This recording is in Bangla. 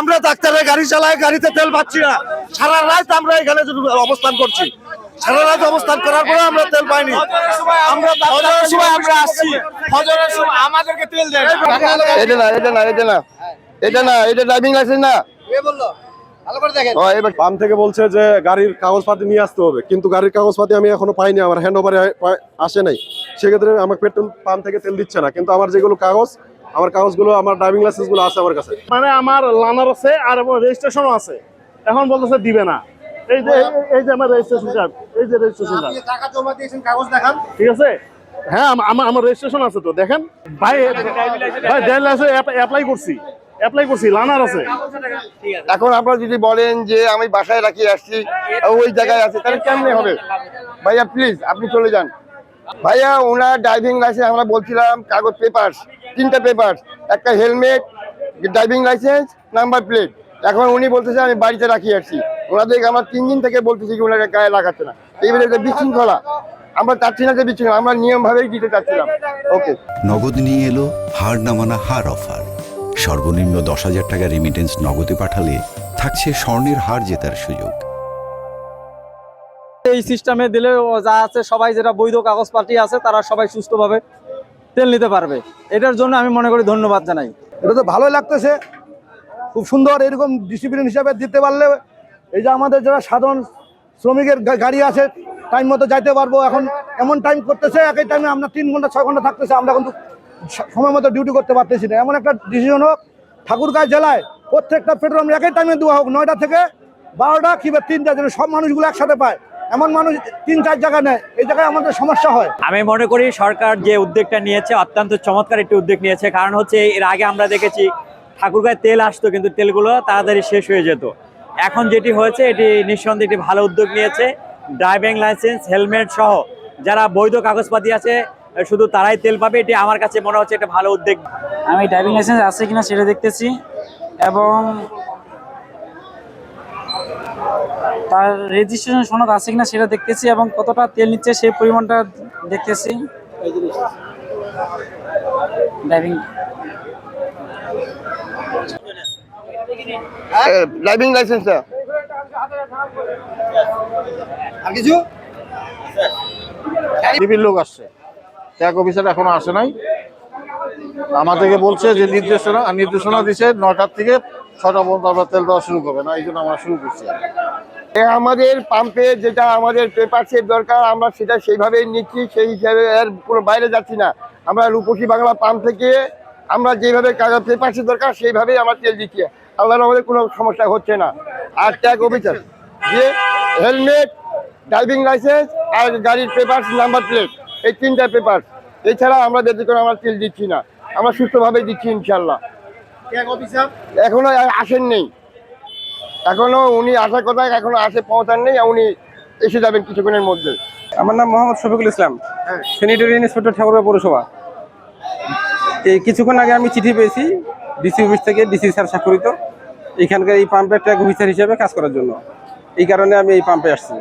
আমরা ডাক্তারের গাড়ি চালাই, গাড়িতে তেল পাচ্ছি না। সারা রাত আমরা এখানে অবস্থান করছি, সারা রাত অবস্থান করার পরে আমরা তেল পাইনি। আমরা ফজরের সময় আমরা আসছি, ফজরের সময় আমাদেরকে তেল দেয়। এটা না, এটা না, এটা না, এটা না, এটা ড্রাইভিং লাইসেন্স না। পাম্প থেকে বলছে যে গাড়ির কাগজপাতি নিয়ে আসতে হবে, কিন্তু গাড়ির কাগজপাতি আমি এখনো পাইনি, আমার হ্যান্ড ওভারে আসে নাই। সেক্ষেত্রে আমাকে পেট্রোল পাম্প থেকে তেল দিচ্ছে না, কিন্তু আমার যেগুলো কাগজ, আমার কাগজগুলো, আমার ড্রাইভিং লাইসেন্স গুলো আছে আমার কাছে। মানে আমার লার্নার আছে আর রেজিস্ট্রেশনও আছে, এখন বলতেছে দিবে না। এই যে আমার রেজিস্ট্রেশন কার্ড, এই যে রেজিস্ট্রেশন কার্ড, টাকা জমা দিয়েছেন, কাগজ দেখান। ঠিক আছে? হ্যাঁ, আমার রেজিস্ট্রেশন আছে তো, দেখেন ভাই। ভাই ড্রাইভিং লাইসেন্স অ্যাপ্লাই করছি, লার্নার আছে। এখন আপনারা যদি বলেন যে আমি বাসায় রাখি আসছি, ওই জায়গায় আছে, তাহলে কেমনে হবে? ভাইয়া প্লিজ আপনি চলে যান। ভাইয়া ওনার ড্রাইভিং লাইসেন্স আমরা বলছিলাম কাগজ পেপারস, 3টা পেপারস, একটা helmet, driving licence, number plate. এখন উনি বলতেছে আমি বাড়িতে রাখি আসছি। ওনাদেরকে আমরা 3 দিন থেকে বলতেছি কি ওনাকে গায়ে লাগাচ্ছে না। এইবারে একটা বিশৃঙ্খলা, আমরা চাচ্ছি না যে বিশৃঙ্খলা, আমরা নিয়মভাবেই দিতে চাচ্ছিলাম। ওকে, নগদ নিয়ে এলো হার না মানা হার অফার। সর্বনিম্ন 10,000 টাকা রেমিটেন্স নগদে পাঠালে থাকছে স্বর্ণের হার জেতার সুযোগ। এই সিস্টেমে দিলে যা আছে সবাই, যেটা বৈধ কাগজপাতি আছে, তারা সবাই সুস্থভাবে তেল নিতে পারবে। এটার জন্য আমি মনে করি ধন্যবাদ জানাই। এটা তো ভালোই লাগতেছে, খুব সুন্দর। এরকম ডিসিপ্লিন হিসাবে দিতে পারলে এই যে আমাদের যারা সাধারণ শ্রমিকের গাড়ি আছে টাইম মতো যাইতে পারবো। এখন এমন টাইম করতেছে, একই টাইমে আমরা 3 ঘন্টা 6 ঘন্টা থাকতেছে, আমরা কিন্তু সময় মতো ডিউটি করতে পারতেছি না। এমন একটা ডিসিশন হোক ঠাকুরগাঁও জেলায়, প্রত্যেকটা পেট্রোল পাম্প একই টাইমে দেওয়া হোক, 9টা থেকে 12টা কিংবা 3টা, যেন সব মানুষগুলো একসাথে পায়। এমন মানুষ 3-4 জায়গা নেয়, এই জায়গায় আমাদের সমস্যা হয়। আমি মনে করি সরকার যে উদ্যোগটা নিয়েছে অত্যন্ত চমৎকার একটি উদ্যোগ নিয়েছে। কারণ হচ্ছে এর আগে আমরা দেখেছি ঠাকুরগাঁয়ে তেল আসতো, কিন্তু তেলগুলো তাড়াতাড়ি শেষ হয়ে যেত। এখন যেটি হয়েছে, এটি নিঃসন্দেহে একটি ভালো উদ্যোগ নিয়েছে। ড্রাইভিং লাইসেন্স, হেলমেট সহ যারা বৈধ কাগজপাতি আছে শুধু তারাই তেল পাবে। এটি আমার কাছে মনে হচ্ছে একটা ভালো উদ্যোগ। আমি ড্রাইভিং লাইসেন্স আছে কিনা সেটা দেখতেছি, এবং তার রেজিস্ট্রেশন সনদ আছে কিনা সেটা দেখতেছি, এবং কতটা তেল নিচ্ছে সেই পরিমাণটা দেখতেছি। ড্রাইভিং লাইসেন্সটা আর কিছু ডিবির লোক আসছে, ট্যাগ অফিসার এখনো আসে নাই। আমাদেরকে বলছে যে নির্দেশনা দিচ্ছে 9টার থেকে 6টা পর্যন্ত আমরা তেল দেওয়া শুরু করবে না, এই জন্য আমরা শুরু করছি। আমাদের পাম্পে যেটা আমাদের পেপারসের দরকার, আমরা সেটা সেইভাবেই নিচ্ছি, সেই হিসাবে এর পুরো বাইরে যাচ্ছি না। আমরা রূপসী বাংলা পাম্প থেকে আমরা যেভাবে পেপারসের দরকার সেইভাবেই আমরা তেল দিচ্ছি। আল্লাহর আমাদের কোনো সমস্যা হচ্ছে না। আর ট্যাগ অফিসার যে হেলমেট, ড্রাইভিং লাইসেন্স আর গাড়ির পেপারস, নাম্বার প্লেট, এই 3টা পেপার, এছাড়া আমরা যদি কোনো আমরা তেল দিচ্ছি না, আমরা সুস্থভাবেই দিচ্ছি ইনশাল্লাহ। এখনো আসেন নেই, এখনো উনি আসার কথা, এখনো পৌঁছান নেই। উনি এসে যাবেন কিছুক্ষণের মধ্যে। আমার নাম মোহাম্মদ শফিকুল ইসলাম, স্যানিটারি ইন্সপেক্টর ঠাকুরগাঁও পৌরসভা। এই কিছুক্ষণ আগে আমি চিঠি পেয়েছি ডিসি অফিস থেকে, ডিসি স্যার স্বাক্ষরিত, এখানকার এই পাম্পের ট্যাগ অফিসার হিসেবে কাজ করার জন্য। এই কারণে আমি এই পাম্পে আসছি।